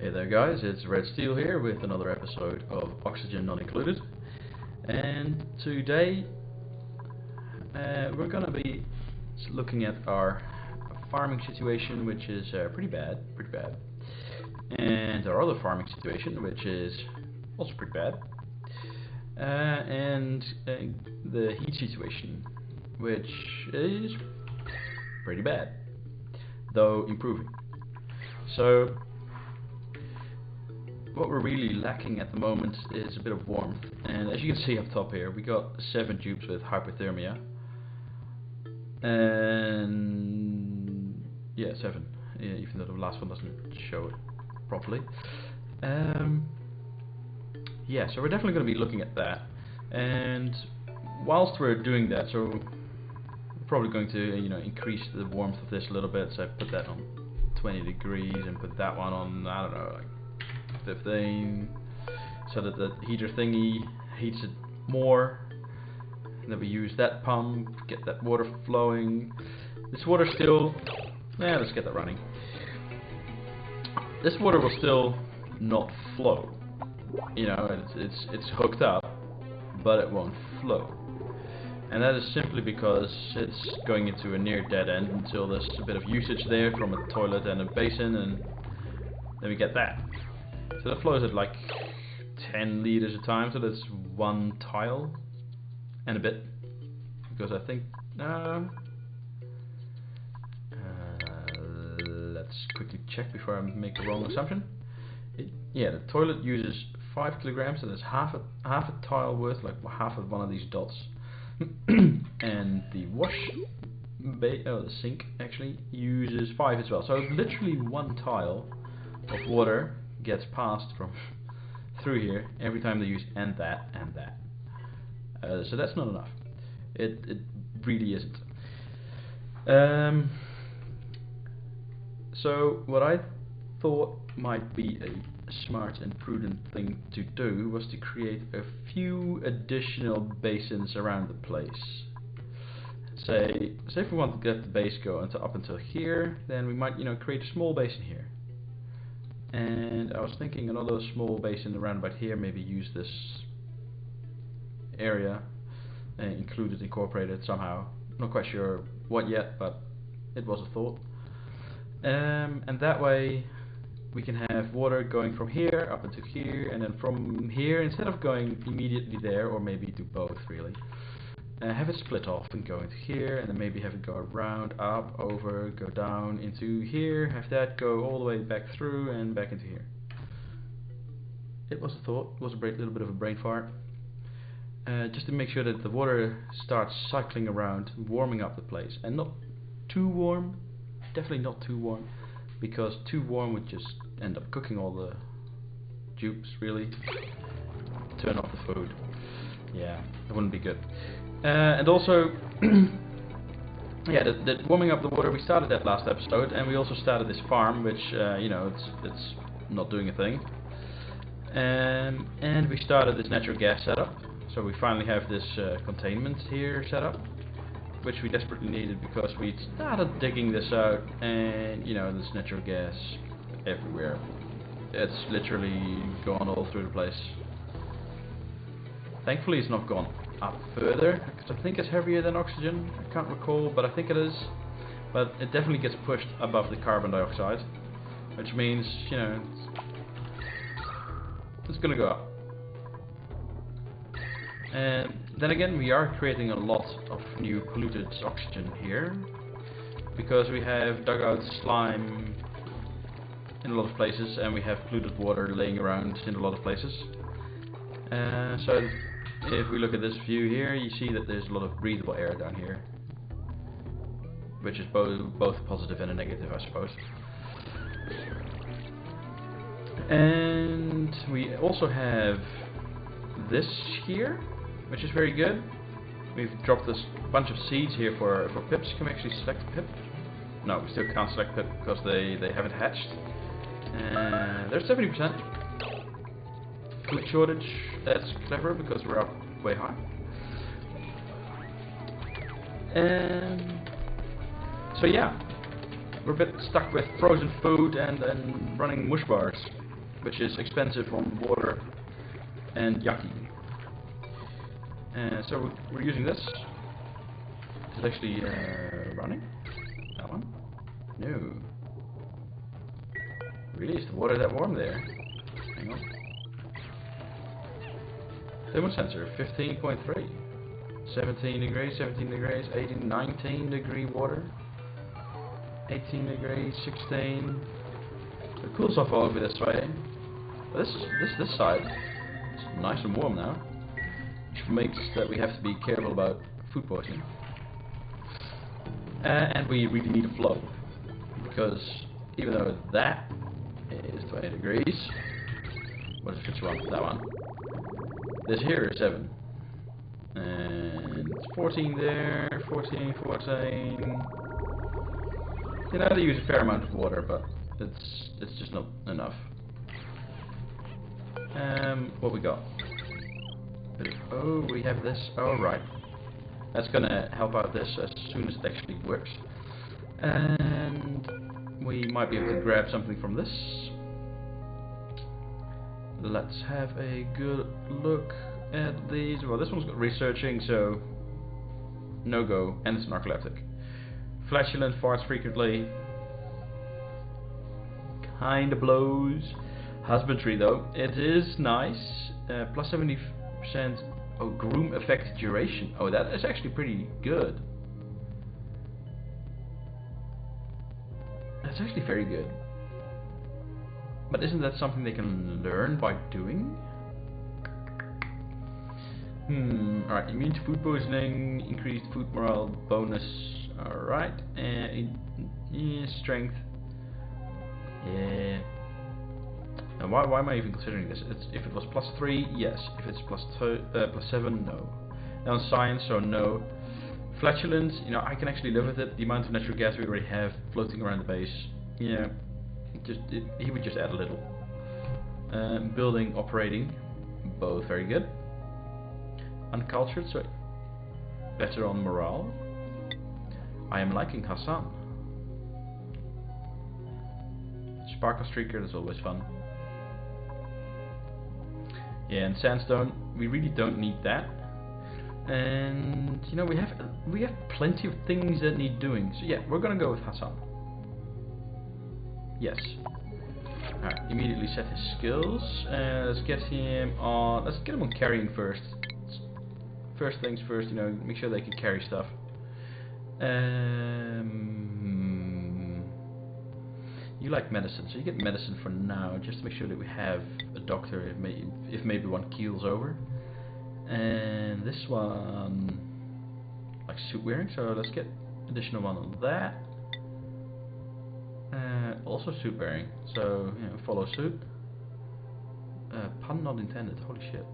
Hey there guys, it's Red Steel here with another episode of Oxygen Not Included, and today we're gonna be looking at our farming situation, which is pretty bad, and our other farming situation, which is also pretty bad, and the heat situation, which is pretty bad, though improving. So what we're really lacking at the moment is a bit of warmth, and as you can see up top here, we got 7 tubes with hypothermia, and yeah, 7, even though the last one doesn't show it properly. Yeah, so we're definitely going to be looking at that, and whilst we're doing that, so we're probably going to increase the warmth of this a little bit. So I put that on 20 degrees and put that one on, I don't know, like 15, so that the heater thingy heats it more, and then we use that pump, get that water flowing. This water still, let's get that running. This water will still not flow, it's hooked up, but it won't flow, and that is simply because it's going into a near dead end until there's a bit of usage there from a toilet and a basin, and then we get that. So that flows at like 10 liters a time, so that's 1 tile and a bit, because I think let's quickly check before I make a wrong assumption. Yeah, the toilet uses 5 kilograms, so that's half a tile worth, like half of one of these dots. And the the sink actually uses 5 as well, so literally 1 tile of water gets passed through here every time they use and that. So that's not enough. It really isn't. So what I thought might be a smart and prudent thing to do was to create a few additional basins around the place. Say if we want to get the base going up until here, then we might create a small basin here. And I was thinking another small basin around about here, maybe use this area, incorporate it somehow. Not quite sure what yet, but it was a thought. And that way we can have water going from here up into here, and then from here, instead of going immediately there, or maybe do both really, have it split off and go into here, and then maybe have it go around, up, over, go down into here, have that go all the way back through and back into here. It was a thought, it was a little bit of a brain fart, just to make sure that the water starts cycling around, warming up the place, and not too warm, definitely not too warm, because too warm would just end up cooking all the jukes, really, turn off the food. Yeah, it wouldn't be good. And also, yeah, the warming up the water, we started that last episode, and we also started this farm, which it's not doing a thing. And we started this natural gas setup, so we finally have this containment here set up, which we desperately needed because we started digging this out, and there's natural gas everywhere. It's literally gone all through the place. Thankfully it's not gone up further, because I think it's heavier than oxygen. I can't recall, but I think it is. But it definitely gets pushed above the carbon dioxide, which means it's gonna go up. And then again, we are creating a lot of new polluted oxygen here, because we have dug out slime in a lot of places, and we have polluted water laying around in a lot of places. So if we look at this view here, you see that there's a lot of breathable air down here, which is both positive and a negative, I suppose. And we also have this here, which is very good. We've dropped this bunch of seeds here for pips. Can we actually select a pip? No, we still can't select pip because they haven't hatched. They're 70%. Food shortage, that's clever because we're up way high. So yeah, we're a bit stuck with frozen food and running mush bars. which is expensive on water and yucky. So we're using this. Is it actually running? That one? No. Really? Is the water that warm there? Hang on. Thermal sensor, 15.3. 17 degrees, 17 degrees, 18, 19 degree water. 18 degrees, 16. It cools off all over this way. But this side is nice and warm now, which makes that we have to be careful about food poisoning. And we really need a flow, because even though that is 20 degrees, what is which one? That one. This here is 7. And it's 14 there, 14, 14. You know, they use a fair amount of water, but it's just not enough. What we got? Oh, we have this. Oh, right. That's gonna help out this as soon as it actually works. And we might be able to grab something from this. Let's have a good look at these. Well, this one's got researching, so no go, and it's narcoleptic. Flatulent, farts frequently. Kinda blows. Husbandry though, it is nice. Plus 70%. Oh, groom effect duration. Oh, that is actually pretty good. That's actually very good. But isn't that something they can learn by doing? Alright, immune to food poisoning, increased food morale bonus. Alright, and strength. Yeah. And why am I even considering this? If it was +3, yes. If it's +7, no. Now on science, so no. Flatulence, you know, I can actually live with it. The amount of natural gas we already have floating around the base, you know, he would just add a little. Building, operating, both very good. Uncultured, so better on morale. I am liking Hassan. Sparkle streaker, that's always fun. Yeah, and sandstone, we really don't need that. And you know, we have plenty of things that need doing. So yeah, we're gonna go with Hassan. Yes. Alright, immediately set his skills. Let's get him on carrying first. First things first, you know, make sure they can carry stuff. You like medicine, so you get medicine for now, just to make sure that we have a doctor if maybe one keels over. And this one, like suit wearing, so let's get additional one on that. Also suit wearing, so you know, follow suit. Pun not intended, holy shit.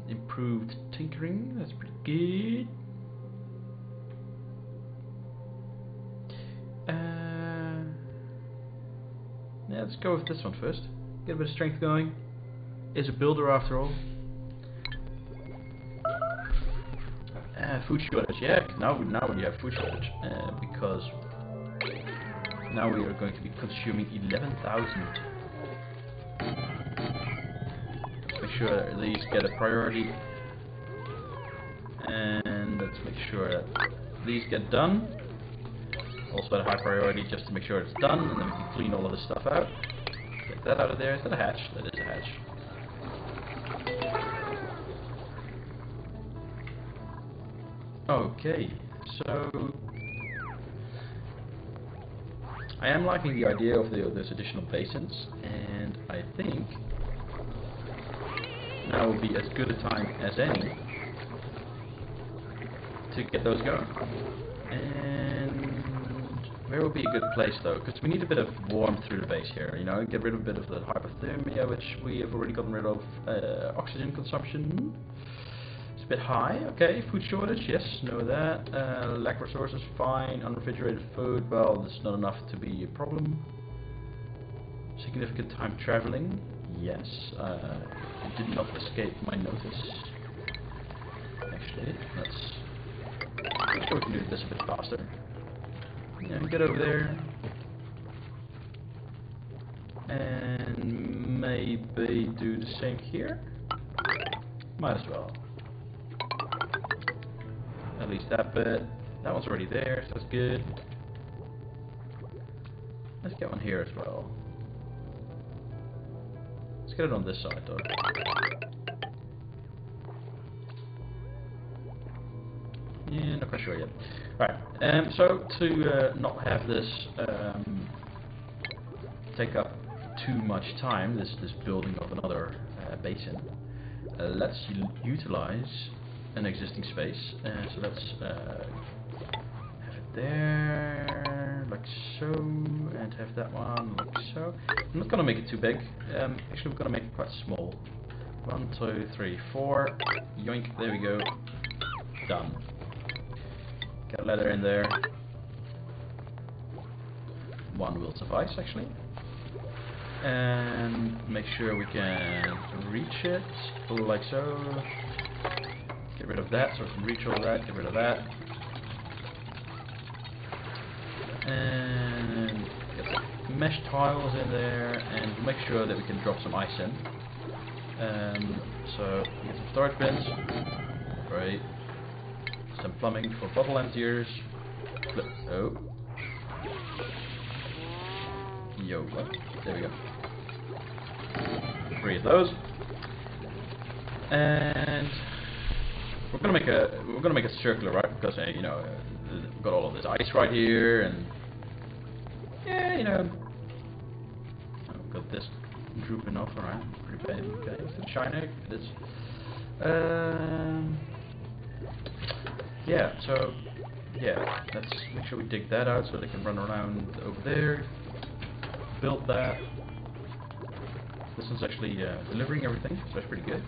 Improved tinkering, that's pretty good. Yeah, let's go with this one first. Get a bit of strength going. Is a builder after all. Food shortage, yeah. Now we have food shortage because now we are going to be consuming 11,000. Let's make sure that these get a priority, and let's make sure that these get done. Also at a high priority, just to make sure it's done, and then we can clean all of this stuff out. Get that out of there. Is that a hatch? That is a hatch. Okay, so I am liking the idea of those additional basins, and I think now will be as good a time as any to get those going. And where will be a good place though? Because we need a bit of warmth through the base here, you know, get rid of a bit of the hypothermia, which we have already gotten rid of. Oxygen consumption, it's a bit high. Okay, food shortage, yes, know that. Lack of resources, fine. Unrefrigerated food, well, there's not enough to be a problem. Significant time traveling, yes. It did not escape my notice. Actually, let's sure we can do this a bit faster. Yeah, get over there. we do the same here? Might as well. At least that bit. That one's already there, so that's good. Let's get one here as well. Let's get it on this side though. Yeah, not quite sure yet. Alright, so to not have this take up too much time, this building of another basin, let's utilize an existing space. So let's have it there, like so, and have that one like so. I'm not gonna make it too big. Actually, we're gonna make it quite small. 1, 2, 3, 4. Yoink! There we go. Done. Got leather in there. One will suffice, actually. And make sure we can reach it like so. Get rid of that so we can reach all that. Get rid of that. And get some mesh tiles in there, and we'll make sure that we can drop some ice in. So get some storage bins. Right. Some plumbing for bottle emptiers. Oh. Yo, what? There we go. 3 of those. And we're gonna make a circular, right? Because you know, we've got all of this ice right here, and yeah, you know, I've got this drooping off. Alright, pretty bad. Okay, it's the China. This. Yeah, so yeah, let's make sure we dig that out so they can run around over there. Build that. This one's actually delivering everything, so that's pretty good.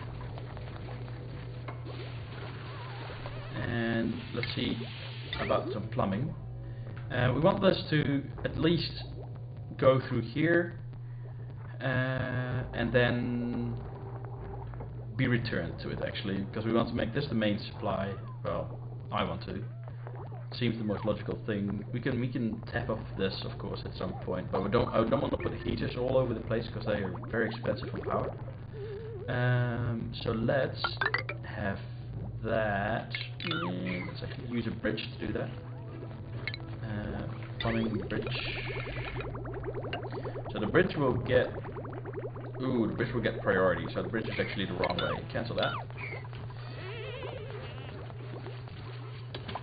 And let's see about some plumbing. We want this to at least go through here and then be returned to it, actually, because we want to make this the main supply. Well, I want to. Seems the most logical thing. We can tap off this, of course, at some point, but I don't want to put heaters all over the place because they are very expensive for power. So let's have that. Let's actually use a bridge to do that. Plumbing bridge. So the bridge will get. Ooh, the bridge will get priority. So the bridge is actually the wrong way. Cancel that.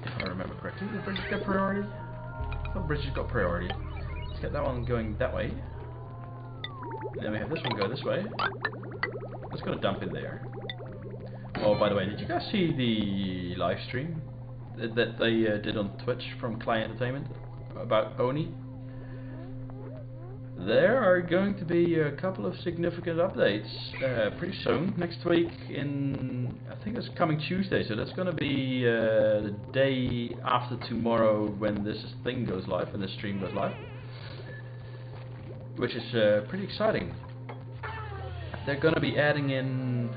If I remember correctly, the bridge got priority. The bridge has got priority. Let's get that one going that way. And then we have this one go this way. Let's go to dump in there. Oh, by the way, did you guys see the live stream that they did on Twitch from Client Entertainment about Oni? There are going to be a couple of significant updates pretty soon. Next week, I think it's coming Tuesday, so that's going to be the day after tomorrow when this thing goes live, when this stream goes live, which is pretty exciting. They're going to be adding in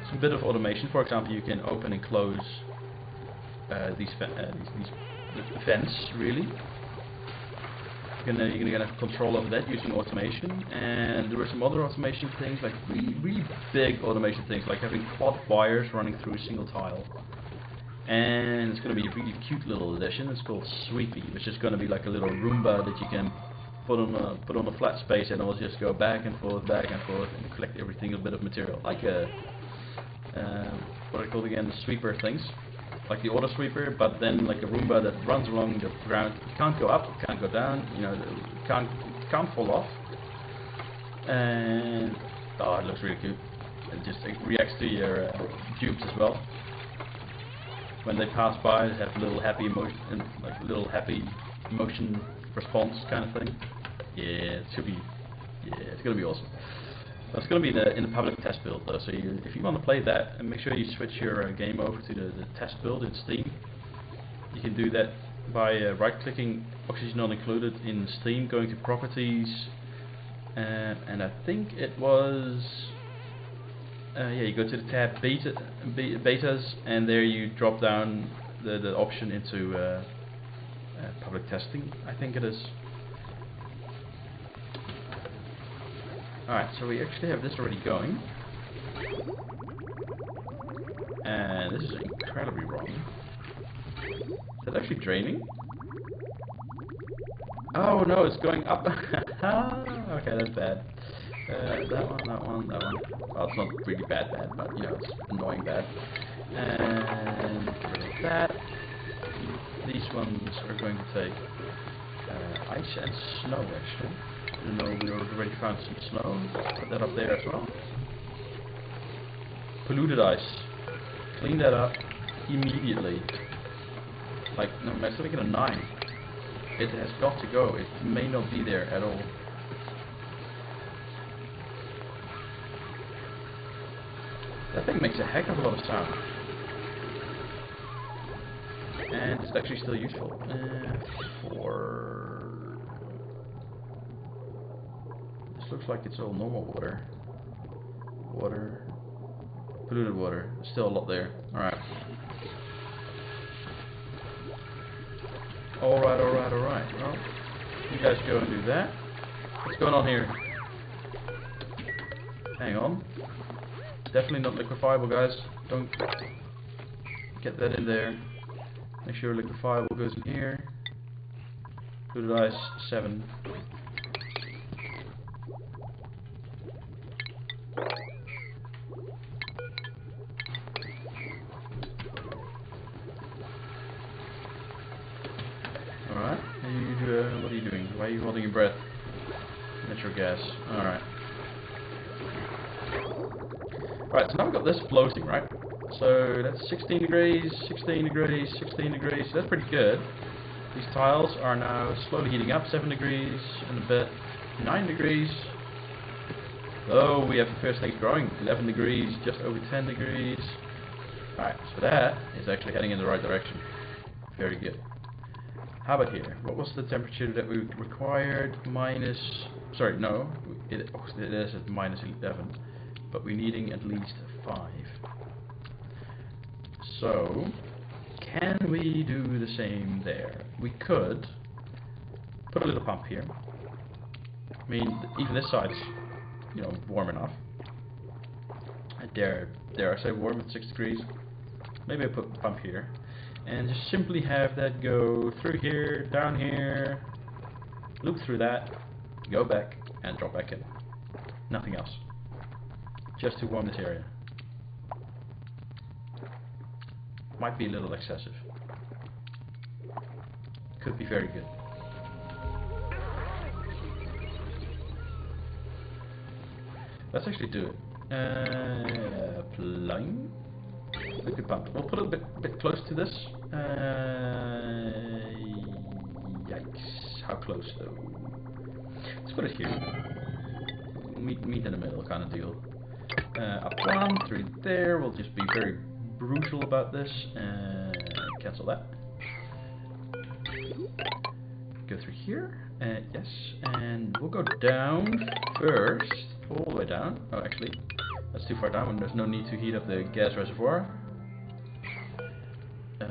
some bit of automation. For example, you can open and close these vents, really. You're gonna have control over that using automation, and there were some other automation things, like really big automation things, like having quad wires running through a single tile. And it's gonna be a really cute little addition. It's called Sweepy, which is gonna be like a little Roomba that you can put on a flat space, and it'll just go back and forth, and collect every single bit of material, like a what are they called again? The sweeper things. Like the auto sweeper, but then like a Roomba that runs along the ground. You can't go up, you can't go down, you know, you can't fall off. And oh, it looks really cute. It reacts to your tubes as well. When they pass by, they have a little happy emotion, like a little happy motion response kind of thing. Yeah, it's gonna be awesome. It's going to be in the public test build though, so if you want to play that, and make sure you switch your game over to the test build in Steam. You can do that by right-clicking Oxygen Not Included in Steam, going to Properties, and I think it was, yeah, you go to the tab Betas, and there you drop down the option into public testing, I think it is. Alright, so we actually have this already going. And this is incredibly wrong. Is that actually draining? Oh no, it's going up. Okay, that's bad. That one. Well, it's not really bad, but you know, it's annoying bad. And get rid of that. These ones are going to take ice and snow, actually. You know, we already found some snow. Put that up there as well. Polluted ice. Clean that up immediately. Like, no, let's make it a 9. It has got to go. It may not be there at all. That thing makes a heck of a lot of sound. And it's actually still useful. This looks like it's all normal water. Polluted water. There's still a lot there. Alright. Alright. Well, you guys go and do that. What's going on here? Hang on. Definitely not liquefiable, guys. Don't get that in there. Make sure liquefiable goes in here. Polluted ice, 7. Alright, what are you doing? Why are you holding your breath? Natural gas. Alright. Alright, so now we've got this floating, right? So that's 16 degrees, 16 degrees, 16 degrees. So that's pretty good. These tiles are now slowly heating up. 7 degrees and a bit. 9 degrees. Oh, we have the first things growing. 11 degrees, just over 10 degrees. Alright, so that is actually heading in the right direction. Very good. How about here? What was the temperature that we required? Minus... Sorry, no. It is at minus 11. But we're needing at least 5. So, can we do the same there? We could put a little pump here. I mean, even this side's, you know, warm enough. I dare I say warm at 6 degrees. Maybe I put the pump here. And just simply have that go through here, down here, loop through that, go back, and drop back in. Nothing else. Just to warm this area. Might be a little excessive. Could be very good. Let's actually do it. Plumbing. Liquid pump. We'll put it a bit close to this. Yikes. How close though? Let's put it here. Meet in the middle kind of deal. Up 1, 3 there. We'll just be very brutal about this. Cancel that. Go through here. Yes. And we'll go down first. All the way down. Oh, actually, that's too far down when there's no need to heat up the gas reservoir.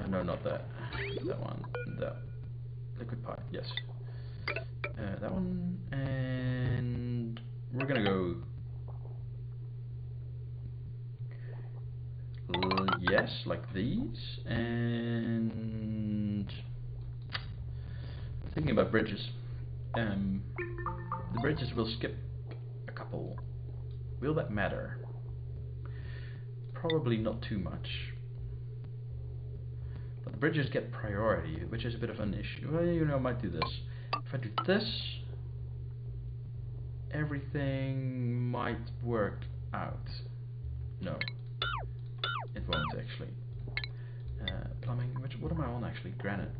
No, not that. That one. That. Liquid pipe. Yes. That one. And we're gonna go. Yes, like these. And thinking about bridges. The bridges will skip a couple. Will that matter? Probably not too much. But the bridges get priority, which is a bit of an issue. Well, you know, I might do this. If I do this, everything might work out. No, it won't actually. Plumbing, what am I on actually? Granite.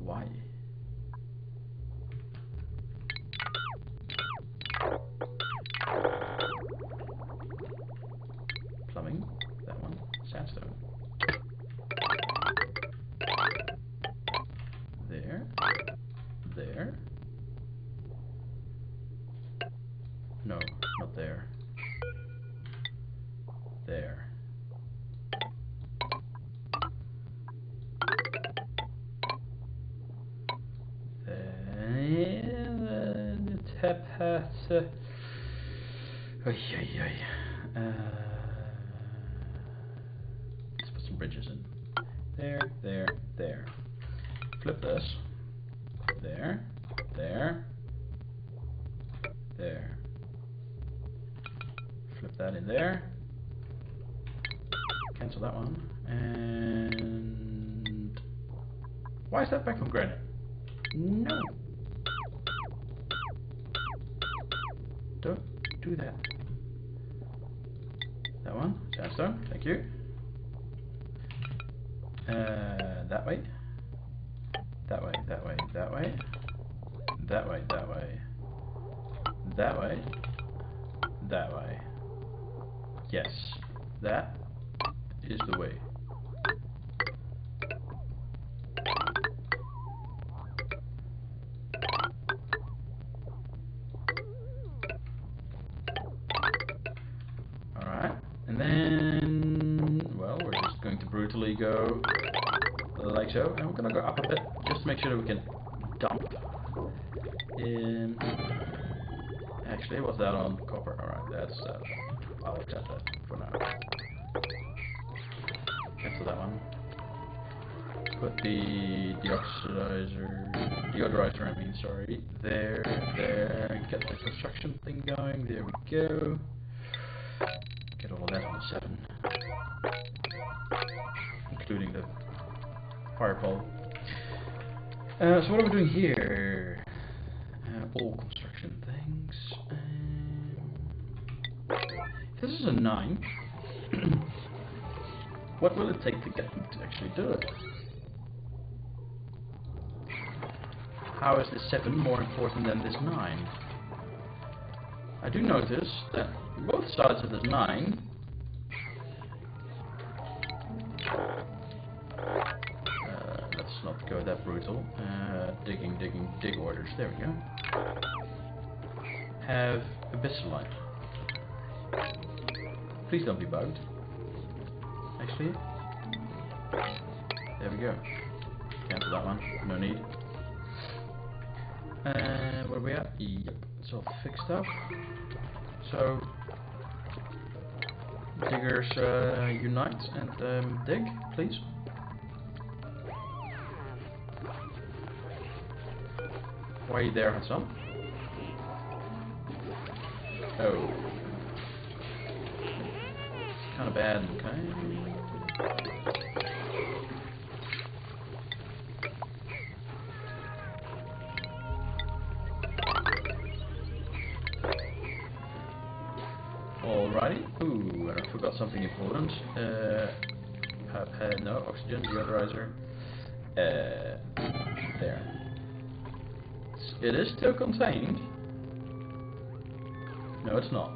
Why? Plumbing, that one. Sandstone. There. There. No, not there. There. Then Let's put some bridges in. There, there, there. Flip this. There, there, there. Flip that in there. Cancel that one. And why is that back on granite? No. Don't do that. That one, sandstone, thank you. That way. That way, that way, that way. That way, that way. That way. That way. Yes, that is the way. Alright, and then, well, we're just going to brutally go like so, and we're going to go up a bit, just to make sure that we can dump in. Actually, what's that on copper? Alright, that's, I'll accept that for now. Cancel that one. Put the deodorizer, I mean, sorry, there, get the construction thing going, there we go. Get all of that on the 7. Including the fire pole. So what are we doing here? All construction things. This is a 9. What will it take to get them to actually do it? How is this 7 more important than this 9? I do notice that both sides of this 9 let's not go that brutal. Dig orders. There we go. Have abyssalite. Please don't be bugged. Actually, there we go. Cancel that one. No need. Where are we at? Yep, it's all fixed up. So, diggers unite and dig, please. Why are you there, Hassan? Oh. Kind of bad, okay. Alrighty. Ooh, and I forgot something important. No, oxygen deodorizer. There. It is still contained. No, it's not.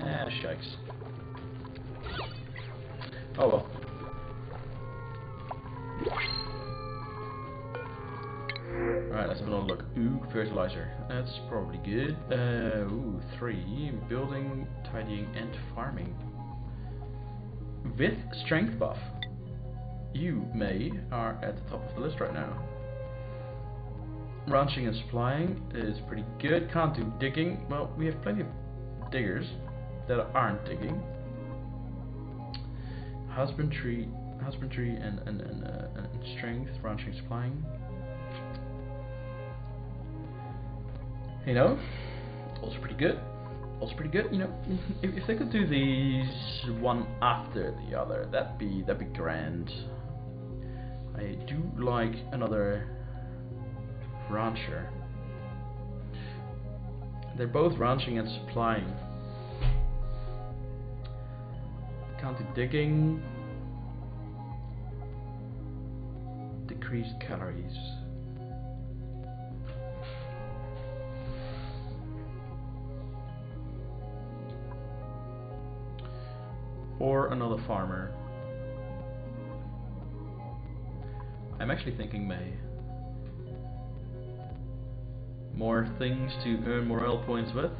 Ah, shikes. Oh well. Alright, let's have another look. Ooh, fertilizer. That's probably good. Ooh, 3. Building, tidying, and farming. With strength buff. You, May, are at the top of the list right now. Ranching and supplying is pretty good. Can't do digging. Well, we have plenty of diggers that aren't digging. Husbandry and strength, ranching, supplying. You know, also pretty good. Also pretty good. You know, if they could do these one after the other, that'd be grand. I do like another rancher. They're both ranching and supplying. Can't do digging. Decreased calories. Or another farmer. I'm actually thinking May. More things to earn morale points with.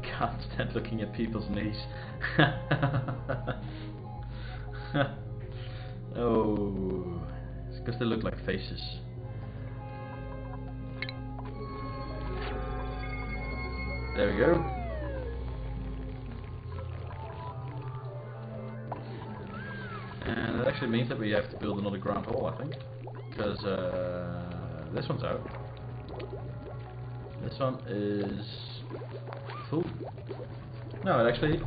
Can't stand looking at people's knees. Oh, it's because they look like faces. There we go. And that actually means that we have to build another ground hole, I think, because this one's out. This one is full. No, actually,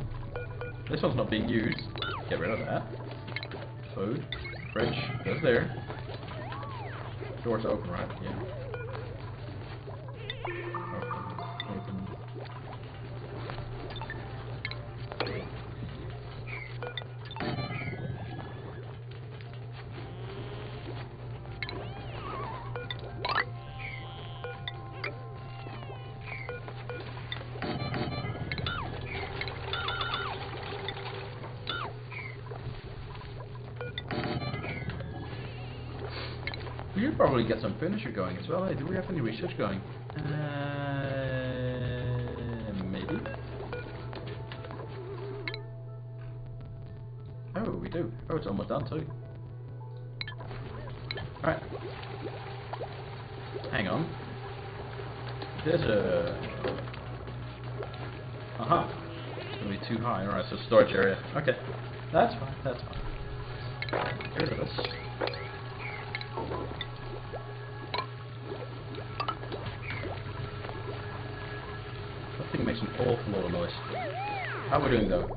this one's not being used. Get rid of that. Food, fridge, goes there. Door's open, right? Yeah. Open. We should probably get some furniture going as well. Hey, do we have any research going? Maybe. Oh, we do. Oh, it's almost done too. Alright. Hang on. There's a... Aha. It's going to be too high. Alright, so storage area. Okay. That's fine. That's fine. Get rid of this. That thing makes an awful lot of noise. How are we doing though?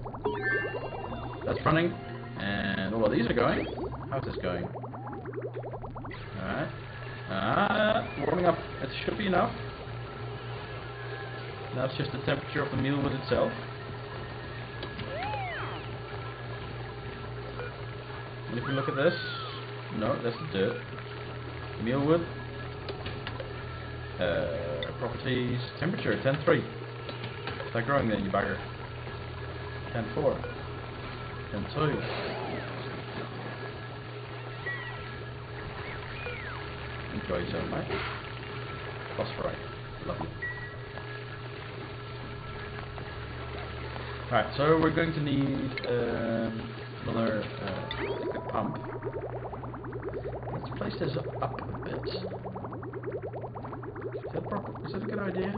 That's running, and all of these are going. How's this going? Alright. Warming up. It should be enough. Now it's just the temperature of the meal with itself. And if we look at this, no, that's the dirt. Mealwood. Properties. Temperature 10.3. Start growing then, you bagger. 10.4. 10.2. Enjoy yourself, mate. Phosphorite. Lovely. Alright, so we're going to need another liquid pump. Let's place this up a bit. Is that a good idea?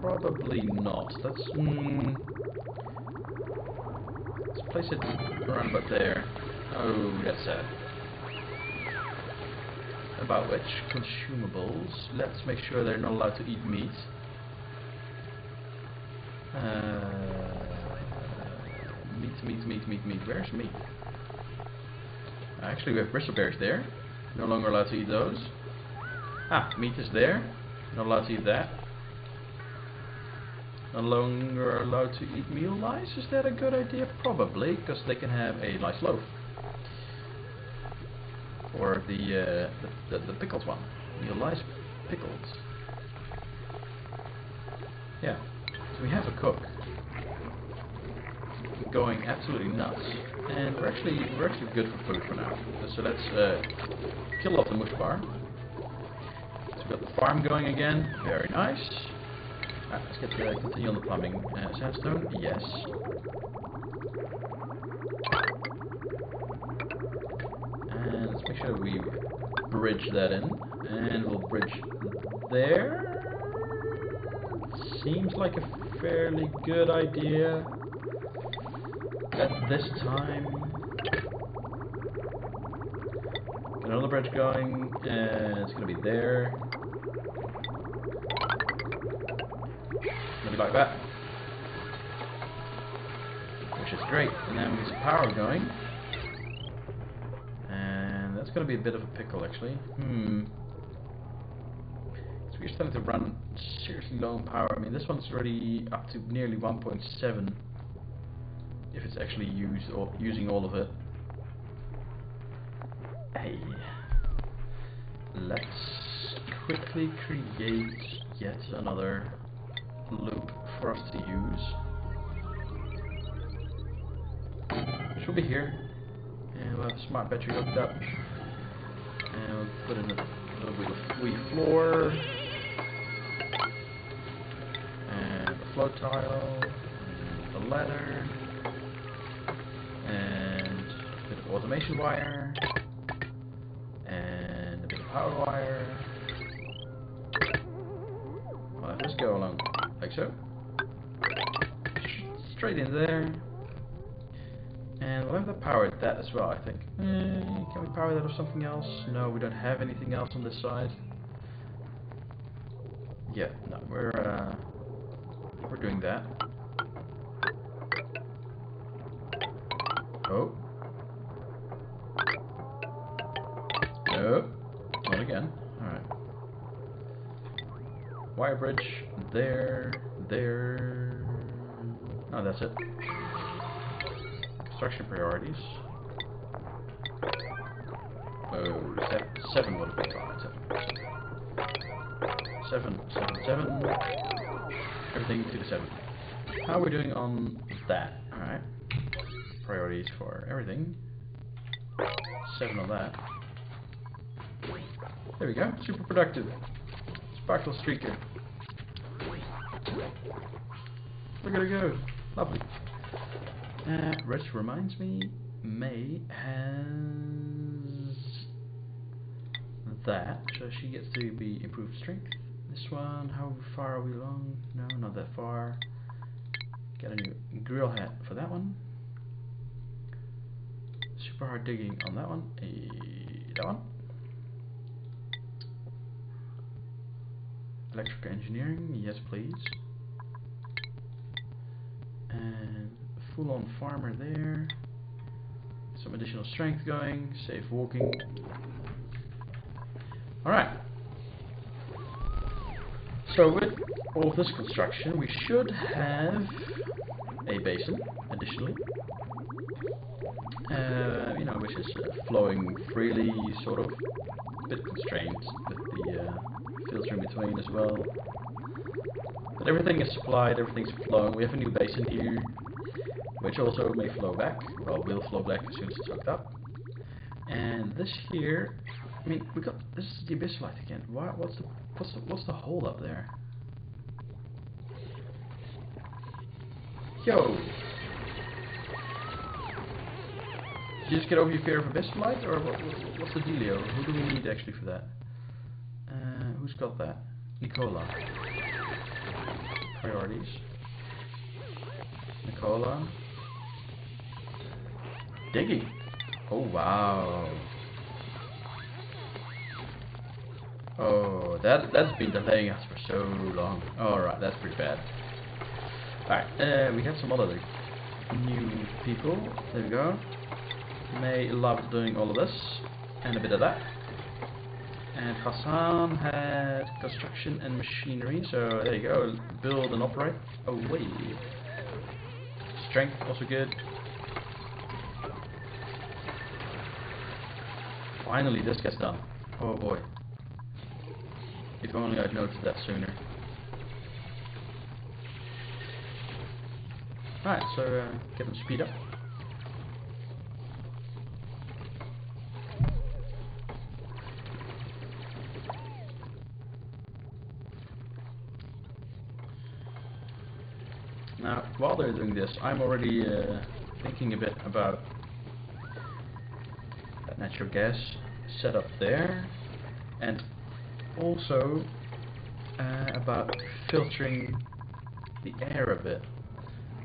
Probably not. Let's place it around about there. Oh, that's sad. About which consumables? Let's make sure they're not allowed to eat meat. Meat. Where's meat? Actually, we have bristle bears there. No longer allowed to eat those. Ah, meat is there. Not allowed to eat that. No longer allowed to eat meal lice. Is that a good idea? Probably, because they can have a nice loaf. Or the pickles one. Meal lice pickles. Yeah. So we have a cook going absolutely nuts, and we're actually good for food for now. So let's kill off the mush bar. So we've got the farm going again. Very nice. Let's continue on the plumbing. Sandstone, yes. And let's make sure we bridge that in, and we'll bridge there. Seems like a fairly good idea at this time. Get another bridge going, and it's going to be there. Maybe like that. Which is great. And then we get some power going. And that's going to be a bit of a pickle, actually. So we're starting to run seriously low on power. I mean, this one's already up to nearly 1.7. If it's actually used or using all of it. Hey, let's quickly create yet another loop for us to use. Should be here, and we'll have a smart battery hooked up, and we'll put in a little bit of wee floor, and a float tile, and a ladder. And automation wire. And a bit of power wire. I'll have this go along like so. Straight in there. And we'll have to power that as well, I think. Can we power that with something else? No, we don't have anything else on this side. Yeah, no, we're doing that. Oh. No, not again. Alright. Wire bridge, there. Oh, that's it. Construction priorities. Oh, 7 would have been fine. 7. 7. Everything to the 7. How are we doing on that? Alright. Priorities for everything. 7 on that. There we go. Super productive. Sparkle streaker. Look at her go. Lovely. Which reminds me, May has that, so she gets to be improved strength. This one, how far are we along? No, not that far. Get a new grill head for that one. Super hard digging on that one. That one. Electrical engineering, yes please. And full-on farmer there. Some additional strength going, safe walking. Alright. So with all of this construction, we should have a basin, additionally. You know, which is flowing freely, sort of. A bit constrained with the filter in between as well. But everything is supplied, everything's flowing. We have a new basin here, which also may flow back. Well, will flow back as soon as it's hooked up. And this here, I mean, we got this is the abyssalite again. What's the hole up there? Yo! Did you just get over your fear of abyssalite, or what's the dealio? Who do we need actually for that? Who's got that? Nicola. Priorities. Nicola. Digging. Oh wow. Oh, that's been delaying us for so long. Alright, that's pretty bad. Alright, we have some other new people. There we go. May loved doing all of this and a bit of that. And Hassan had construction and machinery, so there you go. Build and operate. Oh wait. Strength also good. Finally this gets done. Oh boy. If only I'd noticed that sooner. Alright, so get them speed up. Now, while they're doing this, I'm already thinking a bit about that natural gas setup there, and also about filtering the air a bit,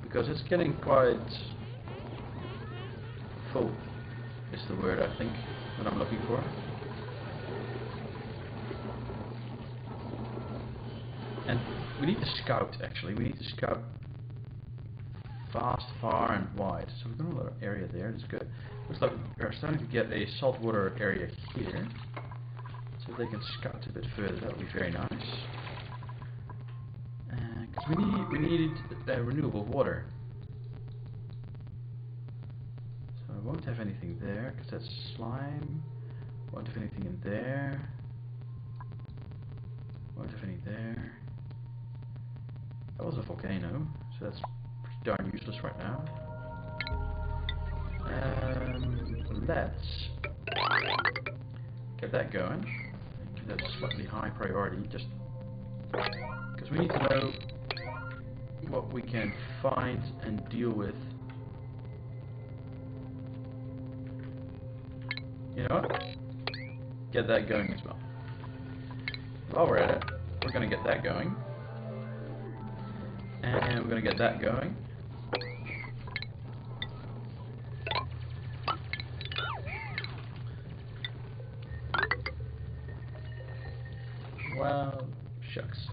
because it's getting quite full, is the word I think that I'm looking for. And we need to scout, actually. We need to scout fast, far and wide. So we've got a little area there, that's good. Looks like we're starting to get a saltwater area here. So they can scout a bit further, that would be very nice. Because we need renewable water. So I won't have anything there, because that's slime. Won't have anything in there. Won't have any there. That was a volcano, so that's darn useless right now. Let's get that going. Give that a slightly high priority, just because we need to know what we can find and deal with You know what? Get that going as well. While we're at it, we're going to get that going. And we're going to get that going. Well, shucks.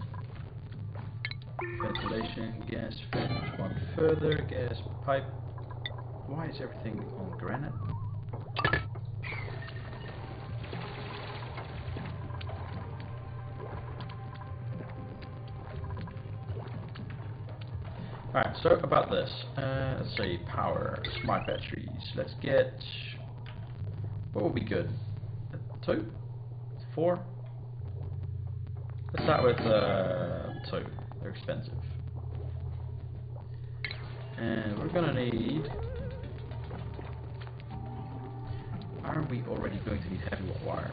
Ventilation, gas vent, one further, gas pipe. Why is everything on granite? Alright, so about this, let's say power, smart batteries, let's get, what would be good? 2? 4? Let's start with 2, they're expensive. And we're gonna need, are we already going to need heavy wire?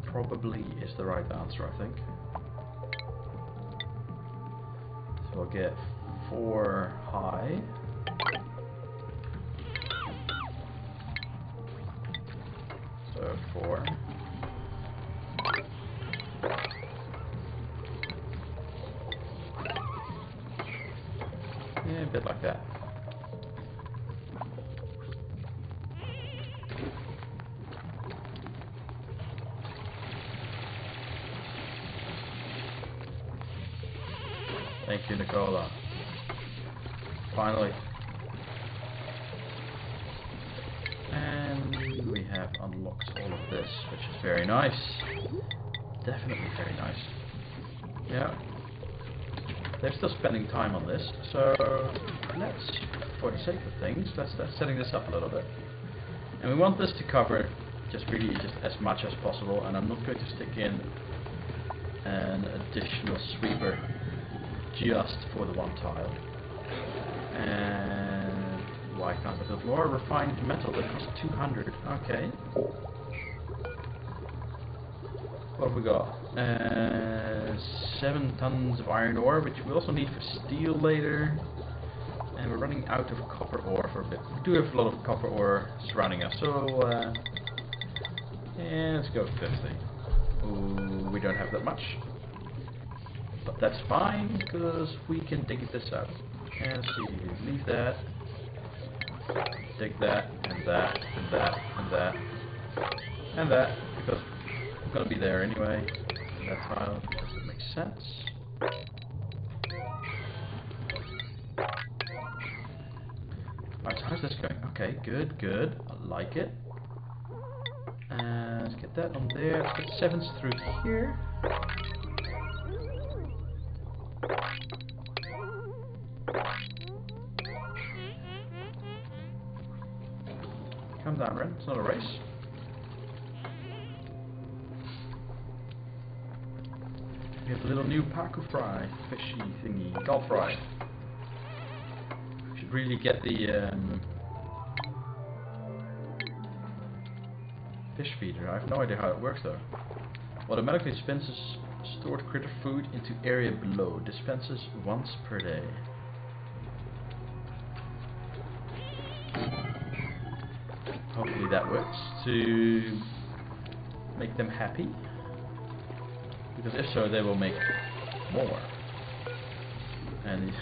Probably is the right answer, I think. So we'll get 4 high. So 4. Yeah, a bit like that. Thank you, Nicola. Finally. And we have unlocked all of this, which is very nice. Definitely very nice. Yeah. They're still spending time on this, so let's, for the sake of things, let's start setting this up a little bit. And we want this to cover just as much as possible, and I'm not going to stick in an additional sweeper just for the one tile. And why can't I build more refined metal that costs 200? Okay. What have we got? 7 tons of iron ore, which we also need for steel later. And we're running out of copper ore for a bit. We do have a lot of copper ore surrounding us, so yeah, let's go 50. Ooh, we don't have that much. But that's fine, because we can dig this out. And let's see, leave that. Dig that, and that, and that, and that. And that, because I'm going to be there anyway. That tile, because it makes sense. Alright, so how's this going? Okay, good, good. I like it. Let's get that on there. Let's get 7s through here. Calm down, Ren. It's not a race. We have a little new Paku fry, fishy thingy, gulf fry. Should really get the fish feeder. I have no idea how it works though. Automatically dispenses stored critter food into area below. Dispenses once per day. Hopefully that works to make them happy. Because if so, they will make more. And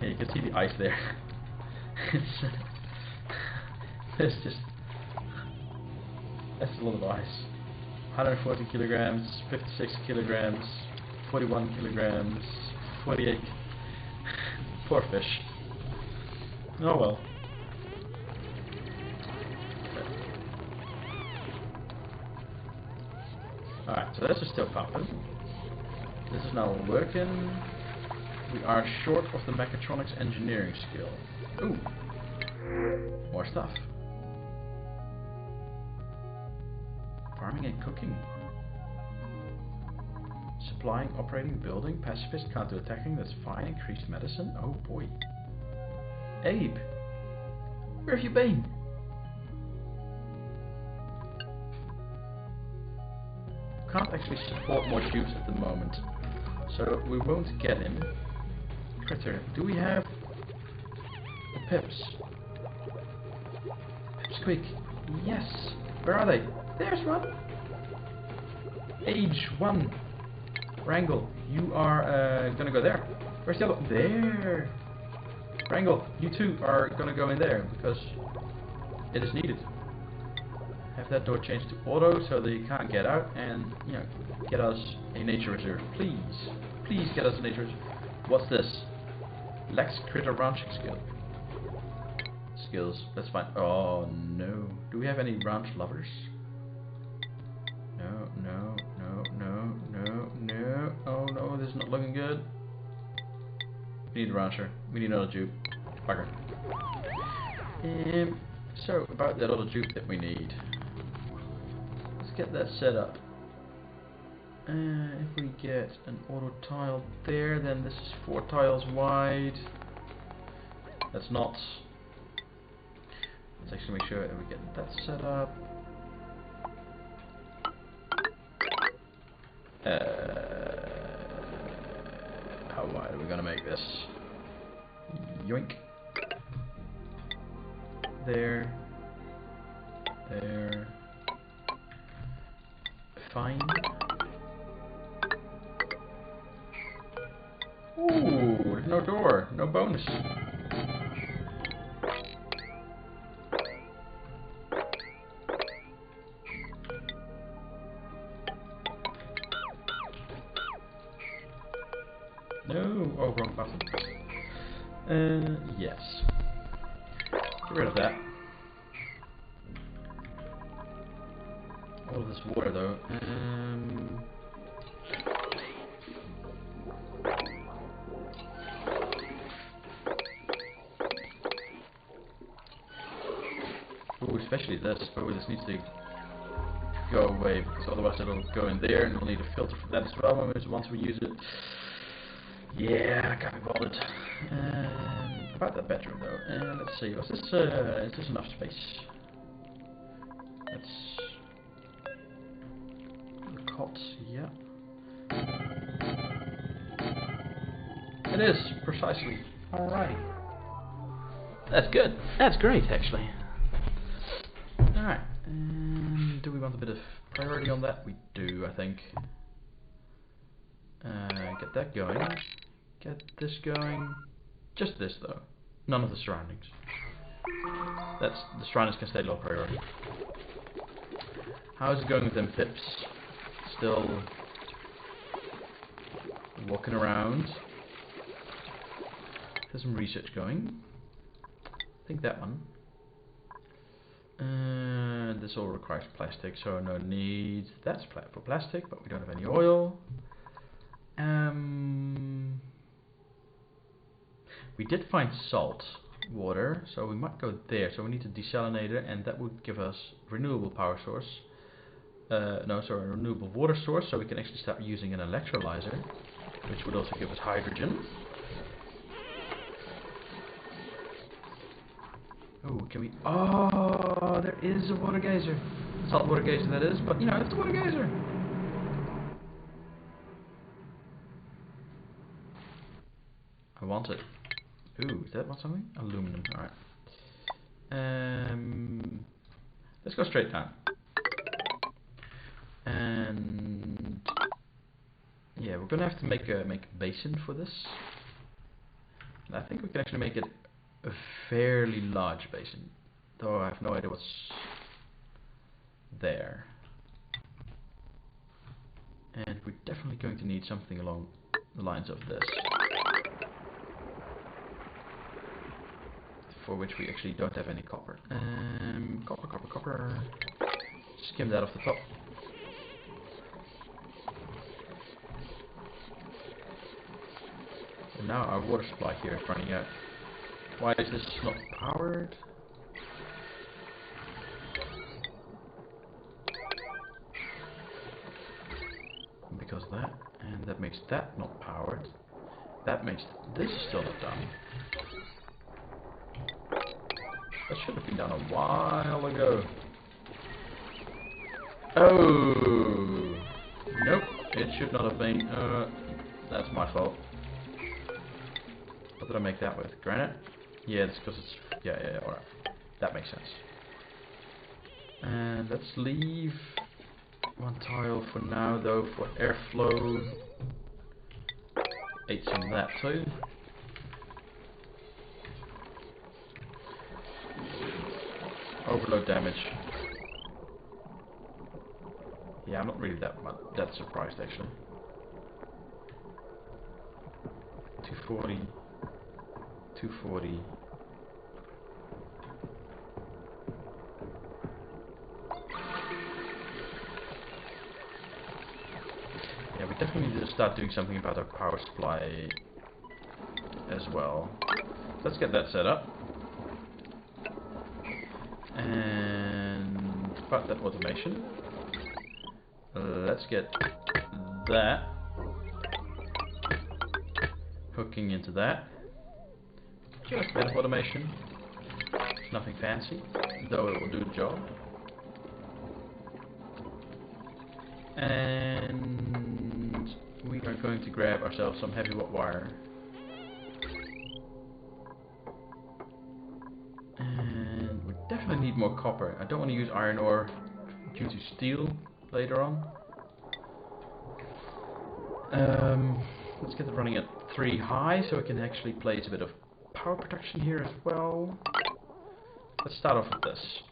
you can see the ice there. It's just, that's a lot of ice. 140 kilograms, 56 kilograms, 41 kilograms, 48. Poor fish. Oh well. Alright, so this is still pumping. This is now working. We are short of the mechatronics engineering skill. Ooh. More stuff. Farming and cooking. Supplying, operating, building, pacifist, counter-attacking, that's fine. Increased medicine. Oh boy. Abe! Where have you been? Can't actually support more troops at the moment, so we won't get him. Critter, do we have the pips? Pipsqueak, Yes! Where are they? There's one! Age 1. Wrangle, you are gonna go there. Where's the other one? There! Wrangle, you two are gonna go in there because it is needed. Have that door changed to auto so they can't get out, and you know, get us a nature reserve, please. Please get us a nature reserve. What's this? Lex critter ranching skills. That's fine. Oh no. Do we have any ranch lovers? No, no, no, no, no, no. Oh no, this is not looking good. We need a rancher. We need another dupe. Bugger. So about that other dupe that we need. Let's get that set up. If we get an auto tile there, then this is 4 tiles wide. That's not. Let's actually make sure that we get that set up. How wide are we gonna make this? Yoink. There. There. Fine. Ooh, there's no door, no bonus. No, oh, wrong button. Yes. Get rid of that. All of this water though. Oh, especially this. Oh, this needs to go away because otherwise it'll go in there, and we'll need a filter for that as well once we use it. Yeah, I can't be bothered. About that bedroom though. Let's see. Is this enough space? That's the cot. Yeah. It is precisely. Alrighty. That's good. That's great, actually. Alright. Do we want a bit of priority on that? We do, I think. Get that going. Get this going. Just this though. None of the surroundings. The surroundings can stay low priority. How's it going with them pips? Still walking around. There's some research going. I think that one. This all requires plastic, so no need. That's for plastic, but we don't have any oil. We did find salt water, so we might go there. So we need a desalinator, and that would give us renewable power source. A renewable water source, so we can actually start using an electrolyzer, which would also give us hydrogen. Oh, can we? Oh, there is a water geyser. Salt water geyser, that is, but you know, it's a water geyser. I want it. Ooh, is that what something? Aluminum, alright. Let's go straight down. And yeah, we're gonna have to make a basin for this. And I think we can actually make it a fairly large basin. Though I have no idea what's there. And we're definitely going to need something along the lines of this. For which we actually don't have any copper. Copper. Skim that off the top. And now our water supply here is running out. Why is this not powered? Because of that. And that makes that not powered. That makes this still not done. That should have been done a while ago. Oh! Nope, it should not have been. That's my fault. What did I make that with? Granite? Yeah, it's because it's... Yeah, alright. That makes sense. And let's leave one tile for now though for airflow. 8 some of that too. Overload damage. Yeah, I'm not really that surprised actually. 240, 240. Yeah, we definitely need to start doing something about our power supply as well. Let's get that set up. And about that automation. Let's get that hooking into that. Just a bit of automation. It's nothing fancy, though it will do the job. And we are going to grab ourselves some heavy wire. And we definitely need more copper. I don't want to use iron ore due to steel later on. Let's get it running at 3 high so we can actually place a bit of power production here as well. Let's start off with this.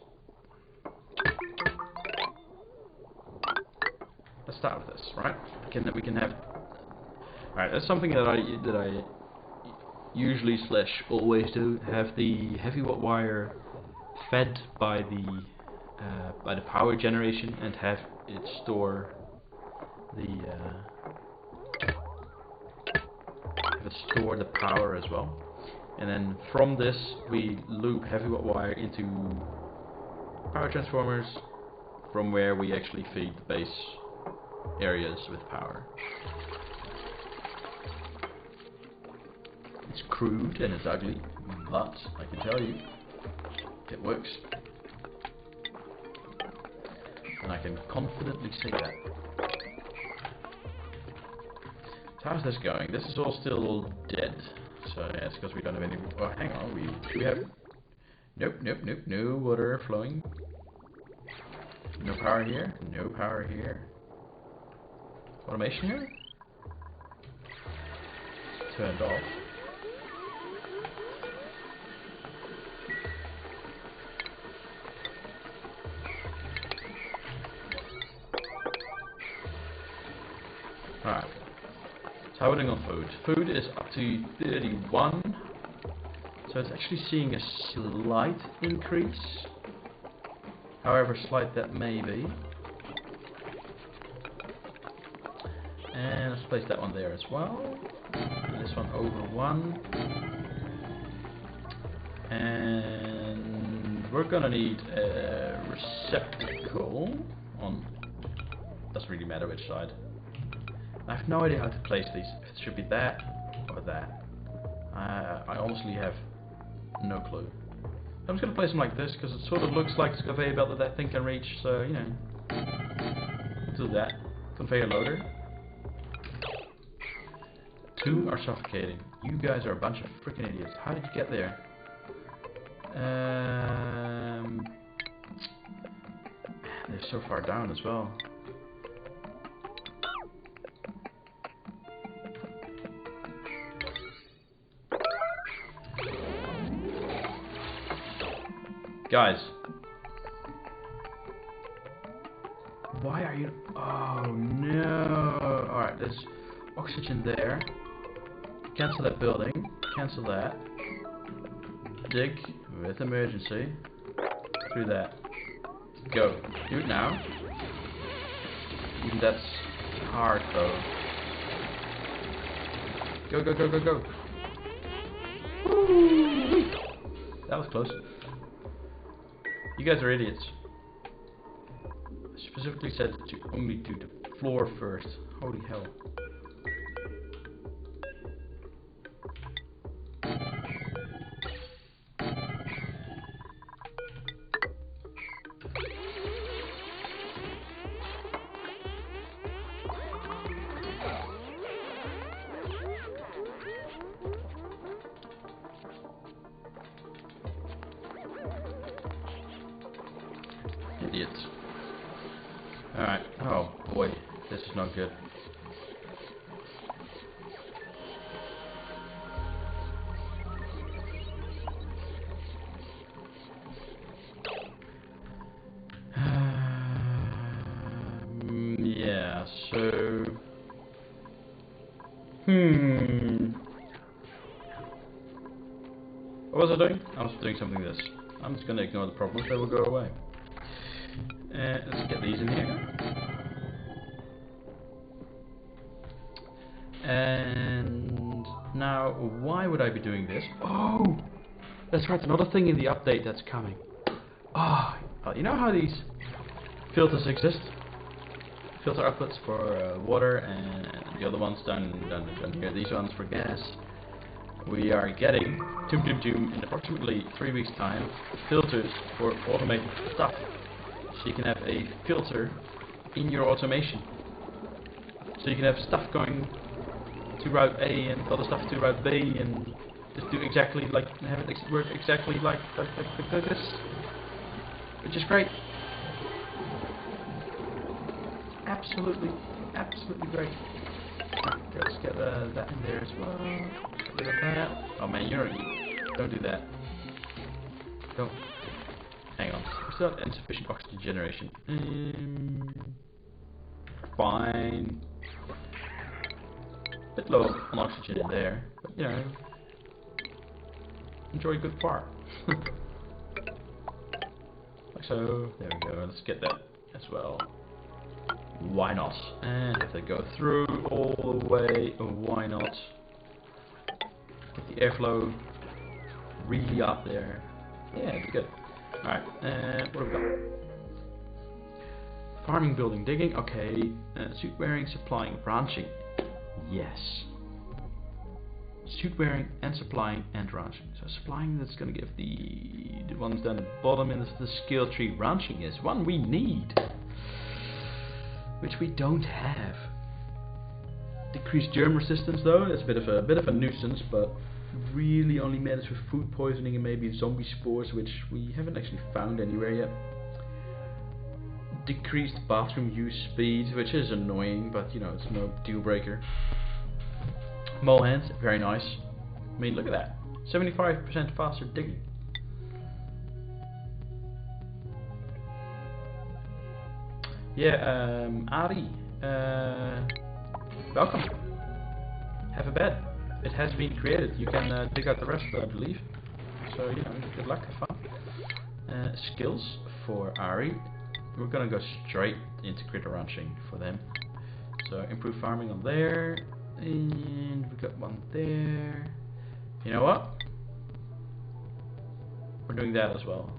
Let's start with this, right? We can have. Alright, that's something that I usually / always do. Have the heavy wire fed by the power generation and have it store the power as well. And then from this we loop heavy wire into power transformers from where we actually feed the base areas with power. It's crude and it's ugly, but I can tell you it works. And I can confidently say that. So how's this going? This is all still dead. So yeah, it's because we don't have any. Oh, hang on. We have. Nope. No water flowing. No power here. No power here. Automation here. Turned off. Alright. So how are we doing on food? Food is up to 31. So it's actually seeing a slight increase. However slight that may be. And let's place that one there as well. And this one over 1. And we're gonna need a receptacle on. Doesn't really matter which side. I have no idea how to place these. If it should be that or that. I honestly have no clue. I'm just gonna place them like this because it sort of looks like it's a conveyor belt that thing can reach. So you know, do that. Conveyor loader. 2 are suffocating. You guys are a bunch of freaking idiots. How did you get there? They're so far down as well. Guys. Why are you... Oh no. Alright, there's oxygen there. Cancel that building. Cancel that. Dig with emergency. Through that. Go. Do it now. Even that's hard though. Go, go, go, go, go. Woo! That was close. You guys are idiots. I specifically said that you only do the floor first. Holy hell. idiot. Alright. Oh boy, this is not good. Yeah, so... What was I doing? I was doing something like this. I'm just gonna ignore the problems, they will go away. Let's get these in here. And now, why would I be doing this? Oh! That's right, another thing in the update that's coming. Oh, you know how these filters exist? Filter outputs for water and the other ones down here, these ones for gas. We are getting, in approximately 3 weeks time, filters for automated stuff. So you can have a filter in your automation. So you can have stuff going to route A and other stuff to route B and just do exactly like, have it work exactly like this. Which is great. Absolutely great. Okay, let's get that in there as well. Get rid of that. Oh man, don't do that. Don't. Hang on. We still have insufficient oxygen generation. Fine. Bit low on oxygen in there, but you know, enjoy a good fart. Like so. There we go. Let's get that as well. Why not? And if they go through all the way, why not? Get the airflow really up there. Yeah, it'd be good. Alright, what have we got? Farming, building, digging. Okay. Suit wearing, supplying, branching. Yes. Suit wearing and supplying and branching. So supplying, that's going to give the ones down the bottom in the skill tree. Branching is one we need, which we don't have. Decreased germ resistance though, that's a bit of a nuisance, but really only matters with food poisoning and maybe zombie spores, which we haven't actually found anywhere yet. Decreased bathroom use speed, which is annoying, but you know, it's no deal breaker. Mole hands, very nice. I mean, look at that, 75% faster digging. Yeah, Ari, welcome. Have a bed. It has been created. You can dig out the rest, I believe. So, you know, good luck, have fun. Skills for Ari. We're gonna go straight into critter ranching for them. So, improve farming on there. And we got one there. You know what? We're doing that as well.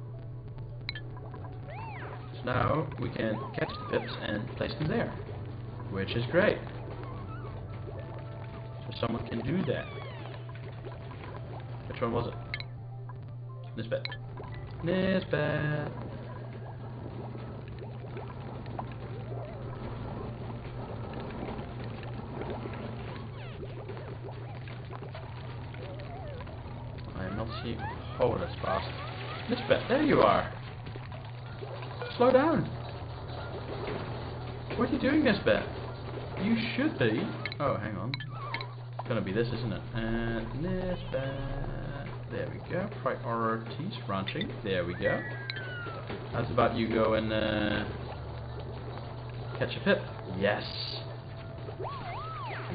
So now we can catch the pips and place them there, which is great. So someone can do that. Which one was it? Nisbet. Nisbet. I am not seeing. Oh, that's fast. Nisbet, there you are. Slow down. What are you doing, Nisbet? You should be. Oh, hang on. It's gonna be this, isn't it? Nisbet. There we go. Priorities, ranching. There we go. How's about you go and catch a pip? Yes.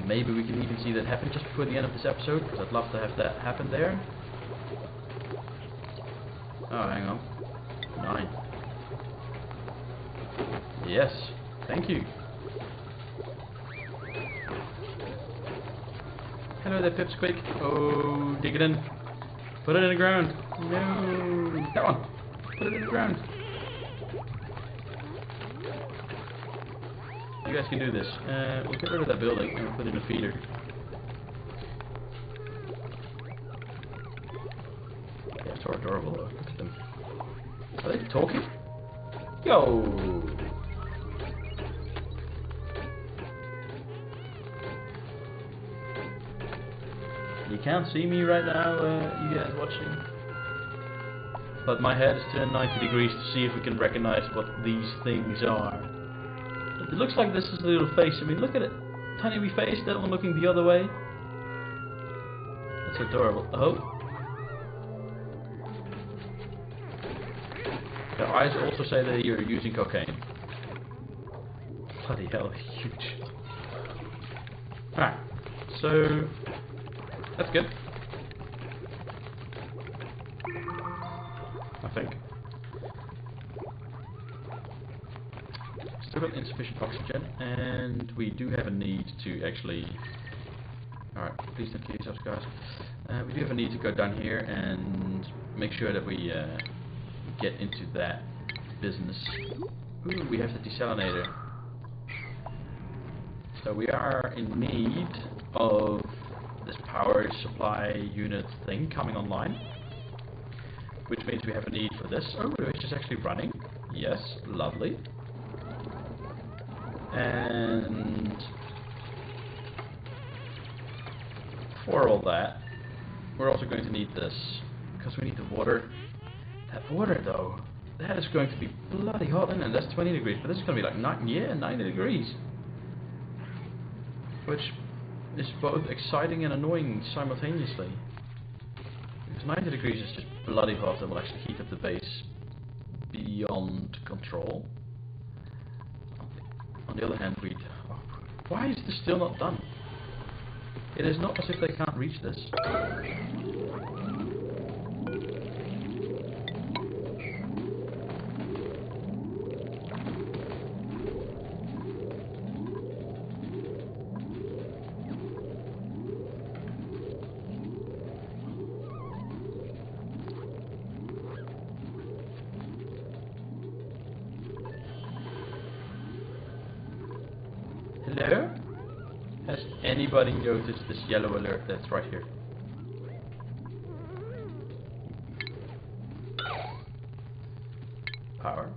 Maybe we can even see that happen just before the end of this episode, because I'd love to have that happen there. Oh, hang on. 9. Yes, thank you. Hello there, Pipsqueak. Oh, dig it in. Put it in the ground. No, that one. Put it in the ground. You guys can do this. We'll get rid of that building and we'll put in a feeder. They're so adorable though. Look at them. Are they talking? Yo! You can't see me right now, you guys watching. But my head is turned 90 degrees to see if we can recognize what these things are. But it looks like this is a little face. I mean, look at it. Tiny wee face, that one looking the other way. That's adorable. Oh. Their eyes also say that you're using cocaine. Bloody hell, huge. Alright, so that's good. I think. Still got insufficient oxygen, and we do have a need to actually. Alright, please don't kill yourselves, guys. We do have a need to go down here and make sure that we get into that business. Ooh, we have the desalinator. So we are in need of this power supply unit thing coming online, which means we have a need for this. Oh, which is actually running. Yes, lovely. And for all that, we're also going to need this, because we need the water. That water though, that is going to be bloody hot, and that's 20 degrees, but this is going to be like 90 degrees. Which is both exciting and annoying simultaneously. Because 90 degrees is just bloody hot and will actually heat up the base beyond control. On the other hand, why is this still not done? It is not as if they can't reach this. Hello? Has anybody noticed this yellow alert that's right here? Power.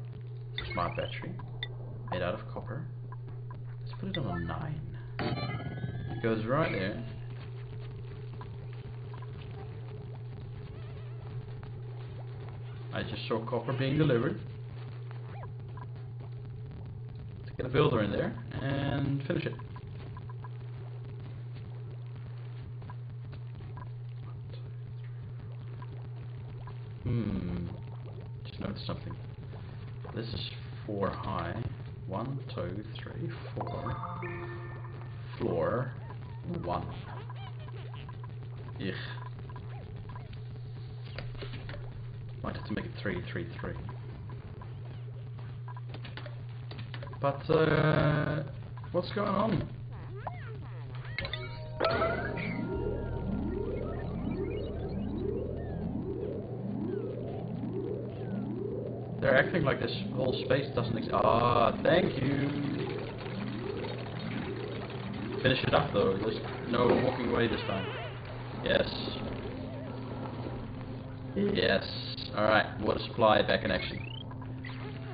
Smart battery. Made out of copper. Let's put it on a 9. It goes right there. I just saw copper being delivered. Let's get a builder in there and finish it. Just noticed something. This is 4 high. 1, 2, 3, 4. Floor 1. Ugh. Might have to make it 3, 3, 3. But what's going on? They're acting like this whole space doesn't exist. Ah, thank you. Finish it up though. There's no walking away this time. Yes. Yes. Alright, water supply back in action.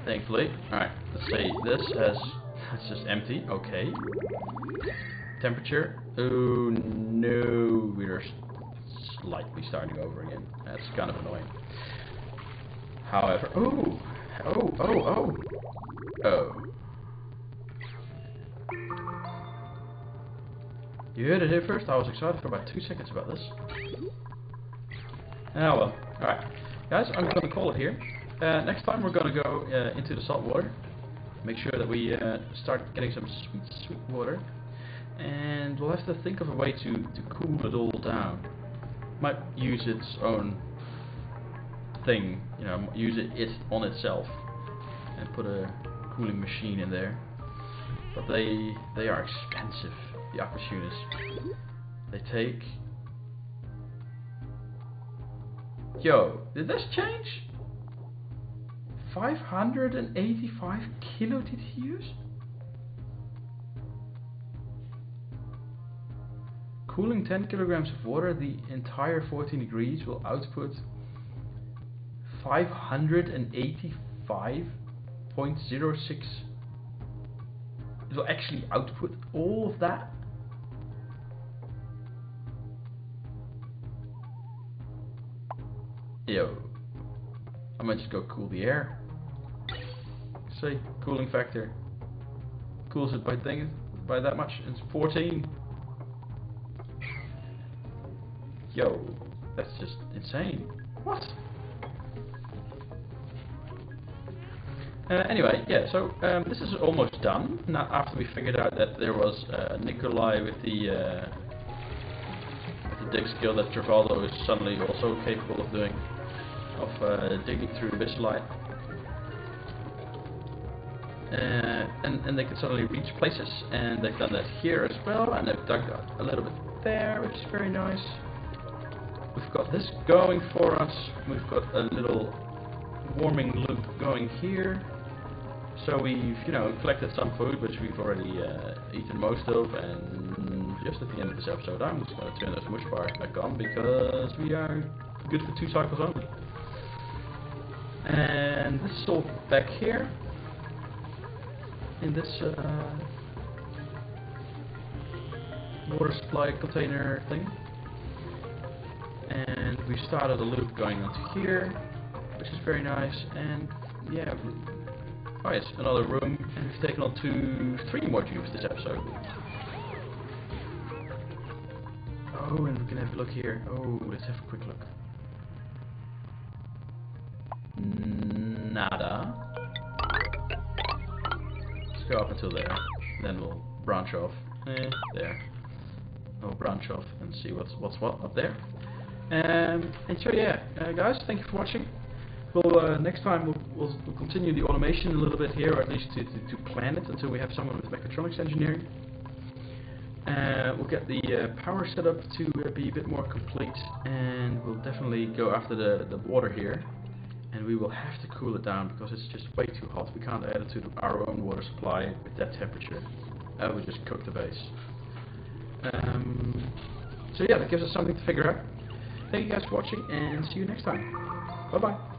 Thankfully. Alright, let's see. This has. It's just empty. Okay. Temperature. Oh no. We're slightly starting over again. That's kind of annoying. However, oh, you heard it here first. I was excited for about 2 seconds about this. Ah well, alright. Guys, I'm going to call it here. Next time we're going to go into the salt water. Make sure that we start getting some sweet water. And we'll have to think of a way to cool it all down. Might use its own thing, you know, use it on itself and put a cooling machine in there. But they are expensive, the aquasunas. They take... Yo, did this change? 585 kilo TTUs? Cooling 10 kilograms of water, the entire 14 degrees will output 585.06. It will actually output all of that. Yo, I might just go cool the air. See, cooling factor. Cools it by that much. It's 14. Yo, that's just insane. What? Anyway, yeah, so this is almost done. Now, after we figured out that there was Nikolai with the dig skill that Travaldo is suddenly also capable of doing, digging through the Bislite. And they can suddenly reach places, and they've done that here as well, and they've dug a little bit there, which is very nice. We've got this going for us. We've got a little warming loop going here. So we've, collected some food, which we've already eaten most of, and just at the end of this episode, I'm just going to turn those mush bars back on because we are good for 2 cycles only. And this is all back here in this water supply container thing. And we started a loop going onto here, which is very nice. And yeah, oh yes, another room, and we've taken on 3 modules this episode. Oh, and we can have a look here. Oh, let's have a quick look. Nada. Let's go up until there, then we'll branch off. There. We'll branch off and see what's what up there. And so yeah, guys, thank you for watching. We'll next time we'll continue the automation a little bit here, or at least to plan it until we have someone with mechatronics engineering. We'll get the power set up to be a bit more complete, and we'll definitely go after the water here, and we will have to cool it down because it's just way too hot. We can't add it to our own water supply with that temperature. We'll just cook the base. So yeah, that gives us something to figure out. Thank you guys for watching, and see you next time. Bye bye.